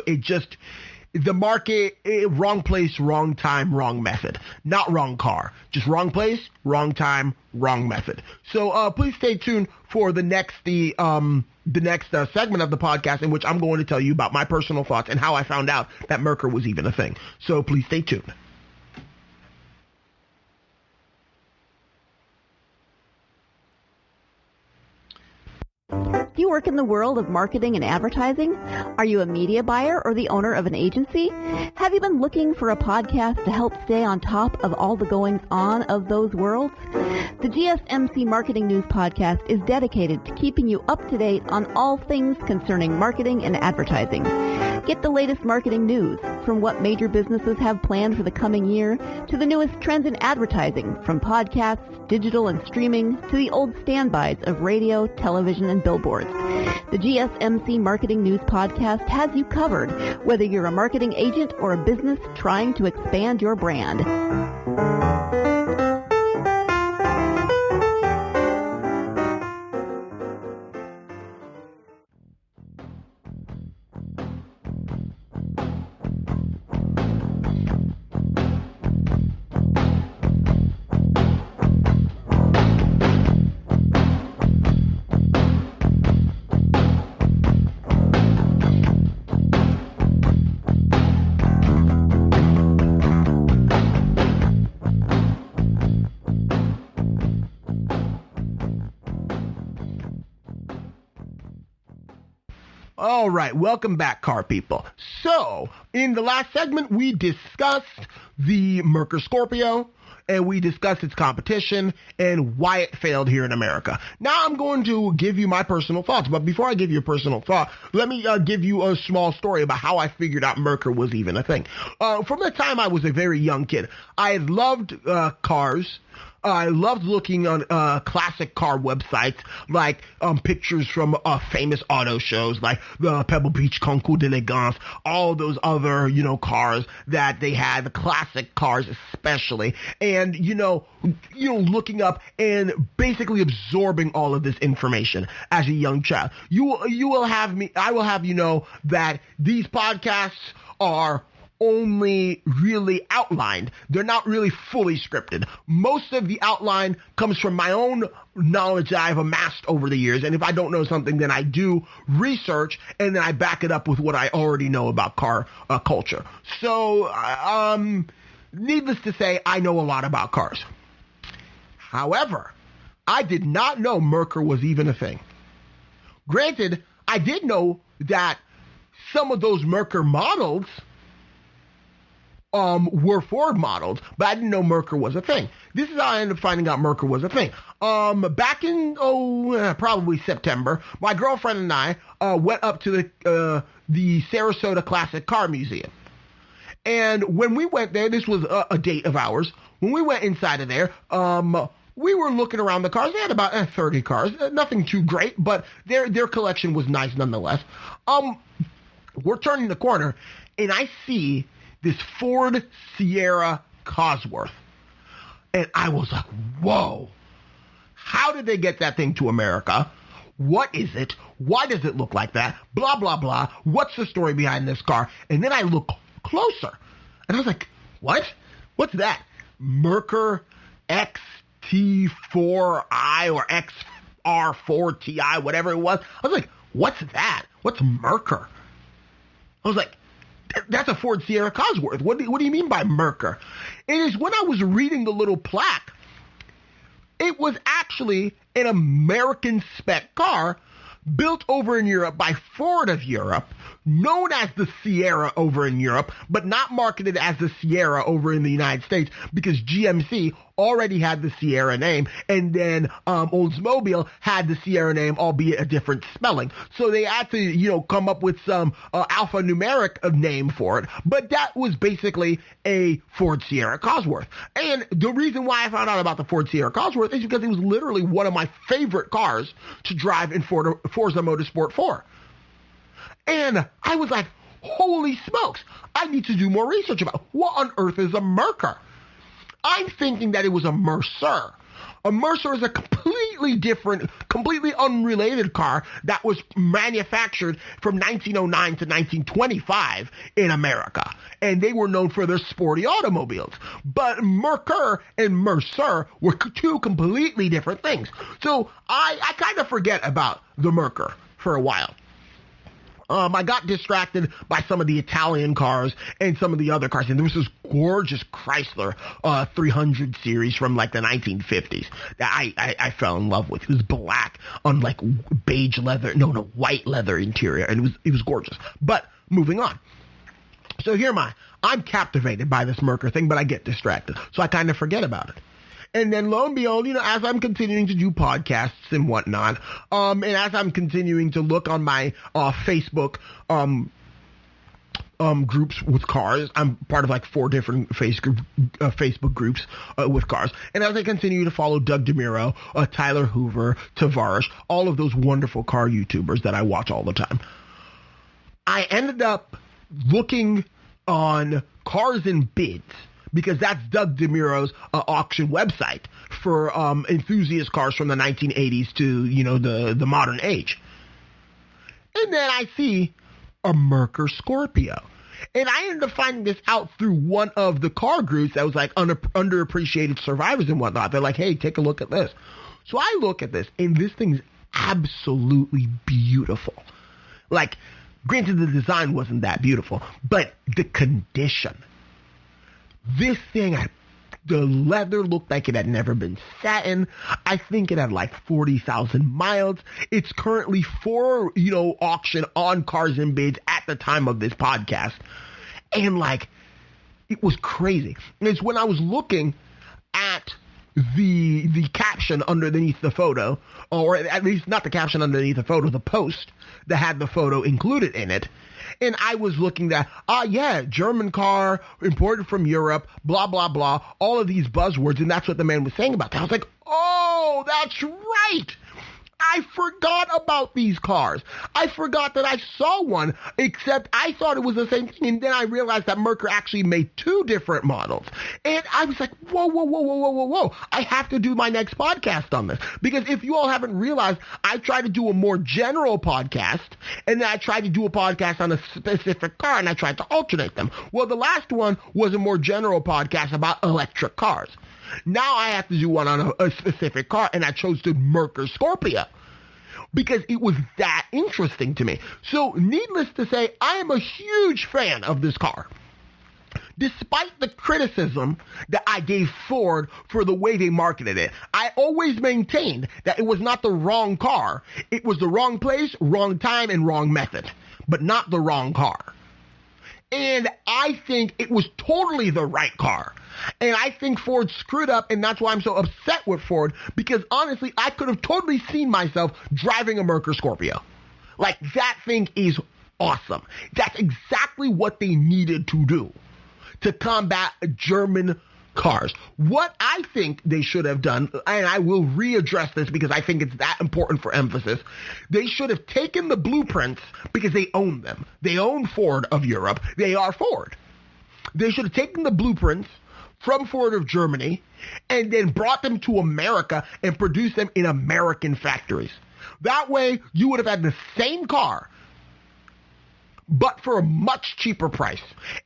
The market, wrong place, wrong time, wrong method. Not wrong car. Just wrong place, wrong time, wrong method. So please stay tuned for the next segment of the podcast in which I'm going to tell you about my personal thoughts and how I found out that Merkur was even a thing. So please stay tuned. Do you work in the world of marketing and advertising? Are you a media buyer or the owner of an agency? Have you been looking for a podcast to help stay on top of all the goings-on of those worlds? The GSMC Marketing News Podcast is dedicated to keeping you up to date on all things concerning marketing and advertising. Get the latest marketing news, from what major businesses have planned for the coming year to the newest trends in advertising, from podcasts, digital and streaming, to the old standbys of radio, television, and billboards. The GSMC Marketing News Podcast has you covered, whether you're a marketing agent or a business trying to expand your brand. All right, welcome back, car people. So, in the last segment, we discussed the Merkur Scorpio, and we discussed its competition and why it failed here in America. Now I'm going to give you my personal thoughts, but before I give you a personal thought, let me give you a small story about how I figured out Merkur was even a thing. From the time I was a very young kid, I had loved cars. I loved looking on classic car websites, like pictures from famous auto shows, like the Pebble Beach Concours d'Elegance, all those other, cars that they had, the classic cars especially, and, looking up and basically absorbing all of this information as a young child. I will have you know that these podcasts are only really outlined. They're not really fully scripted. Most of the outline comes from my own knowledge that I've amassed over the years. And if I don't know something, then I do research and then I back it up with what I already know about car culture. So, needless to say, I know a lot about cars. However, I did not know Merkur was even a thing. Granted, I did know that some of those Merkur models were Ford models, but I didn't know Merkur was a thing. This is how I ended up finding out Merkur was a thing. Back in, probably September, my girlfriend and I went up to the Sarasota Classic Car Museum. And when we went there, this was a date of ours. When we went inside of there, we were looking around the cars. They had about 30 cars. Nothing too great, but their collection was nice nonetheless. We're turning the corner, and I see this Ford Sierra Cosworth. And I was like, whoa, how did they get that thing to America? What is it? Why does it look like that? Blah, blah, blah. What's the story behind this car? And then I look closer, and I was like, what? What's that? Merkur XT4i or XR4TI, whatever it was. I was like, what's that? What's Merkur? I was like, that's a Ford Sierra Cosworth. What do you mean by Merkur? It is when I was reading the little plaque, it was actually an American spec car built over in Europe by Ford of Europe, known as the Sierra over in Europe, but not marketed as the Sierra over in the United States because GMC already had the Sierra name, and then Oldsmobile had the Sierra name, albeit a different spelling. So they had to, come up with some alphanumeric name for it, but that was basically a Ford Sierra Cosworth. And the reason why I found out about the Ford Sierra Cosworth is because it was literally one of my favorite cars to drive in Forza Motorsport 4. And I was like, holy smokes, I need to do more research about what on earth is a Merkur. I'm thinking that it was a Mercer. A Mercer is a completely different, completely unrelated car that was manufactured from 1909 to 1925 in America. And they were known for their sporty automobiles. But Merkur and Mercer were two completely different things. So I kind of forget about the Merkur for a while. I got distracted by some of the Italian cars and some of the other cars. And there was this gorgeous Chrysler 300 series from like the 1950s that I fell in love with. It was black on like beige leather, white leather interior. And it was gorgeous. But moving on. So here I'm captivated by this Merkur thing, but I get distracted. So I kind of forget about it. And then lo and behold, as I'm continuing to do podcasts and whatnot, and as I'm continuing to look on my Facebook groups with cars. I'm part of like 4 different Facebook groups with cars. And as I continue to follow Doug DeMuro, Tyler Hoover, Tavares, all of those wonderful car YouTubers that I watch all the time, I ended up looking on Cars and Bids, because that's Doug DeMuro's auction website for enthusiast cars from the 1980s to, the modern age. And then I see a Merkur Scorpio. And I ended up finding this out through one of the car groups that was like underappreciated survivors and whatnot. They're like, hey, take a look at this. So I look at this, and this thing's absolutely beautiful. Like, granted, the design wasn't that beautiful, but the condition. This thing, the leather looked like it had never been satin. I think it had like 40,000 miles. It's currently for, auction on Cars and Bids at the time of this podcast. And like, it was crazy. And it's when I was looking at the caption underneath the photo, or at least not the caption underneath the photo, the post that had the photo included in it. And I was looking at, German car, imported from Europe, blah, blah, blah, all of these buzzwords, and that's what the man was saying about that. I was like, oh, that's right. I forgot about these cars. I forgot that I saw one, except I thought it was the same thing, and then I realized that Merkur actually made 2 different models. And I was like, whoa. I have to do my next podcast on this. Because if you all haven't realized, I tried to do a more general podcast, and then I tried to do a podcast on a specific car, and I tried to alternate them. Well, the last one was a more general podcast about electric cars. Now I have to do one on a specific car, and I chose the Merkur Scorpio because it was that interesting to me. So needless to say, I am a huge fan of this car. Despite the criticism that I gave Ford for the way they marketed it, I always maintained that it was not the wrong car. It was the wrong place, wrong time, and wrong method, but not the wrong car. And I think it was totally the right car. And I think Ford screwed up, and that's why I'm so upset with Ford, because honestly, I could have totally seen myself driving a Merkur Scorpio. Like, that thing is awesome. That's exactly what they needed to do to combat German cars. What I think they should have done, and I will readdress this because I think it's that important for emphasis, they should have taken the blueprints because they own them. They own Ford of Europe. They are Ford. They should have taken the blueprints from Ford of Germany and then brought them to America and produced them in American factories. That way, you would have had the same car, but for a much cheaper price.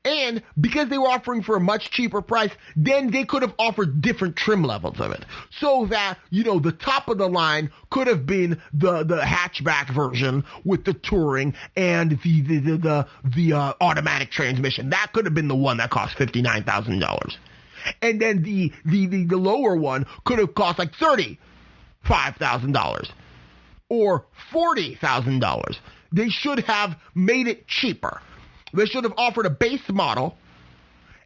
And because they were offering for a much cheaper price, then they could have offered different trim levels of it. So that, the top of the line could have been the hatchback version with the touring and the automatic transmission. That could have been the one that cost $59,000. And then the lower one could have cost like $35,000 or $40,000. They should have made it cheaper. They should have offered a base model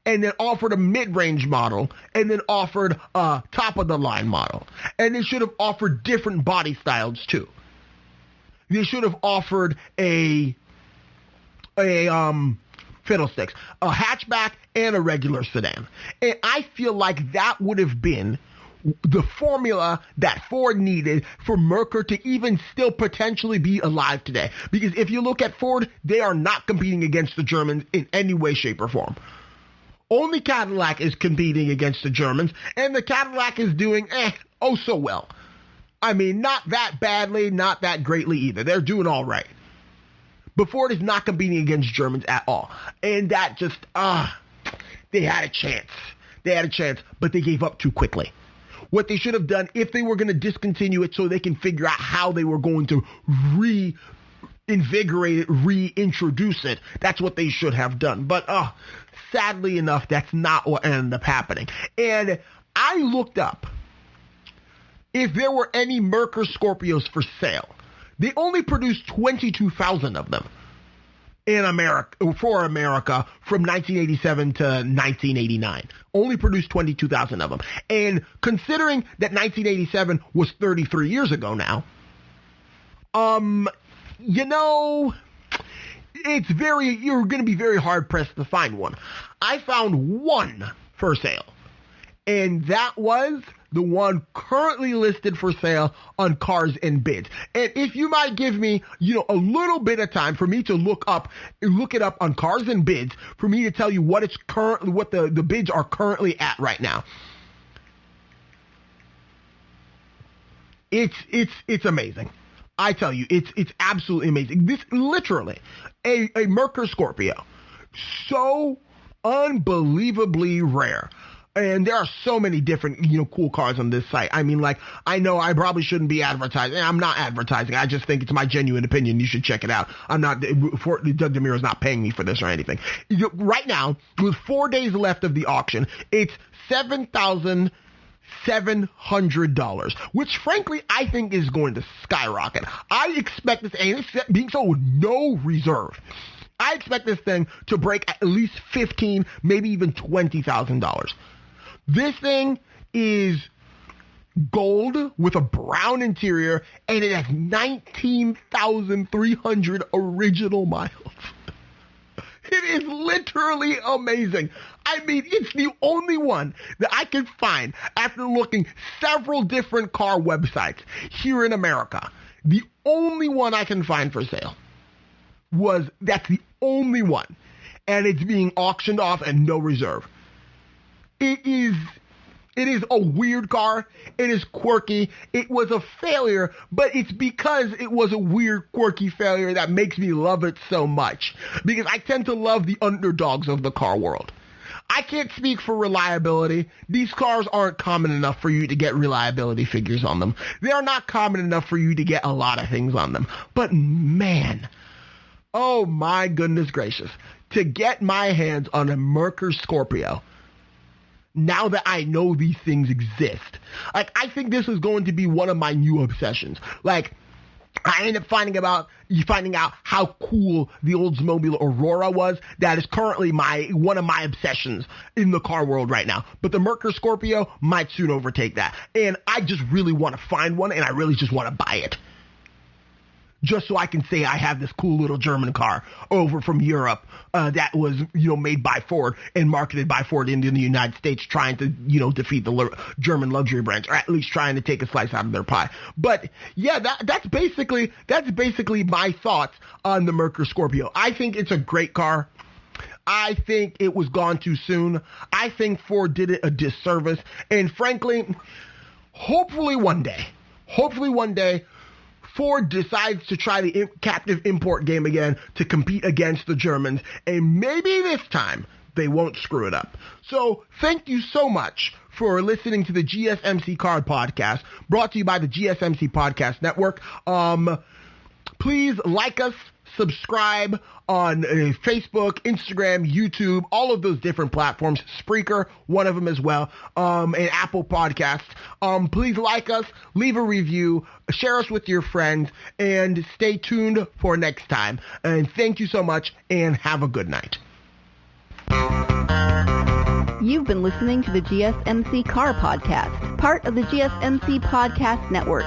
and then offered a mid-range model and then offered a top-of-the-line model. And they should have offered different body styles too. They should have offered a fiddlesticks, a hatchback and a regular sedan. And I feel like that would have been the formula that Ford needed for Merkur to even still potentially be alive today. Because if you look at Ford, they are not competing against the Germans in any way, shape, or form. Only Cadillac is competing against the Germans, and the Cadillac is doing so well. I mean, not that badly, not that greatly either. They're doing all right. But Ford is not competing against Germans at all. And that just, they had a chance. They had a chance, but they gave up too quickly. What they should have done, if they were going to discontinue it so they can figure out how they were going to reinvigorate it, reintroduce it, that's what they should have done. But sadly enough, that's not what ended up happening. And I looked up if there were any Merkur Scorpios for sale. They only produced 22,000 of them in America, for America, from 1987 to 1989. Only produced 22,000 of them. And considering that 1987 was 33 years ago now, you're going to be very hard pressed to find one. I found one for sale, and that was the one currently listed for sale on Cars and Bids. And if you might give me, a little bit of time for me to look it up on Cars and Bids, for me to tell you what the bids are currently at right now. It's amazing. I tell you, it's absolutely amazing. This literally a Merkur Scorpio, so unbelievably rare. And there are so many different, cool cars on this site. I mean, I know I probably shouldn't be advertising. I'm not advertising. I just think it's my genuine opinion. You should check it out. Doug DeMuro is not paying me for this or anything. Right now, with 4 days left of the auction, it's $7,700, which frankly I think is going to skyrocket. I expect this, and it's being sold with no reserve. I expect this thing to break at least $15,000, maybe even $20,000. This thing is gold with a brown interior, and it has 19,300 original miles. It is literally amazing. I mean, it's the only one that I can find after looking several different car websites here in America. The only one I can find for sale that's the only one. And it's being auctioned off and no reserve. It is a weird car. It is quirky. It was a failure, but it's because it was a weird, quirky failure that makes me love it so much. Because I tend to love the underdogs of the car world. I can't speak for reliability. These cars aren't common enough for you to get reliability figures on them. They are not common enough for you to get a lot of things on them. But man, oh my goodness gracious, to get my hands on a Merkur Scorpio, now that I know these things exist, I think this is going to be one of my new obsessions. I ended up finding out how cool the Oldsmobile Aurora was. That is currently one of my obsessions in the car world right now. But the Merkur Scorpio might soon overtake that. And I just really want to find one, and I really just want to buy it. Just so I can say I have this cool little German car over from Europe that was, made by Ford and marketed by Ford into the United States, trying to, defeat the German luxury brands, or at least trying to take a slice out of their pie. But yeah, that's basically my thoughts on the Merkur Scorpio. I think it's a great car. I think it was gone too soon. I think Ford did it a disservice. And frankly, hopefully one day, Ford decides to try the captive import game again to compete against the Germans, and maybe this time they won't screw it up. So thank you so much for listening to the GSMC Car Podcast, brought to you by the GSMC Podcast Network. Please like us, subscribe on Facebook, Instagram, YouTube, all of those different platforms. Spreaker, one of them as well, and Apple Podcasts. Please like us, leave a review, share us with your friends, and stay tuned for next time. And thank you so much, and have a good night. You've been listening to the GSMC Car Podcast, part of the GSMC Podcast Network.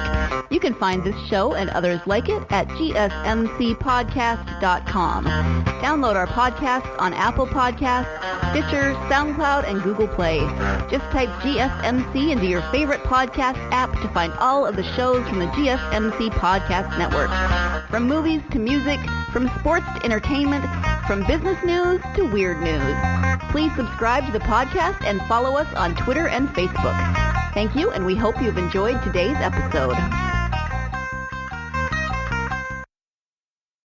You can find this show and others like it at gsmcpodcast.com. Download our podcasts on Apple Podcasts, Stitcher, SoundCloud, and Google Play. Just type GSMC into your favorite podcast app to find all of the shows from the GSMC Podcast Network. From movies to music, from sports to entertainment, from business news to weird news. Please subscribe to the podcast and follow us on Twitter and Facebook. Thank you, and we hope you've enjoyed today's episode.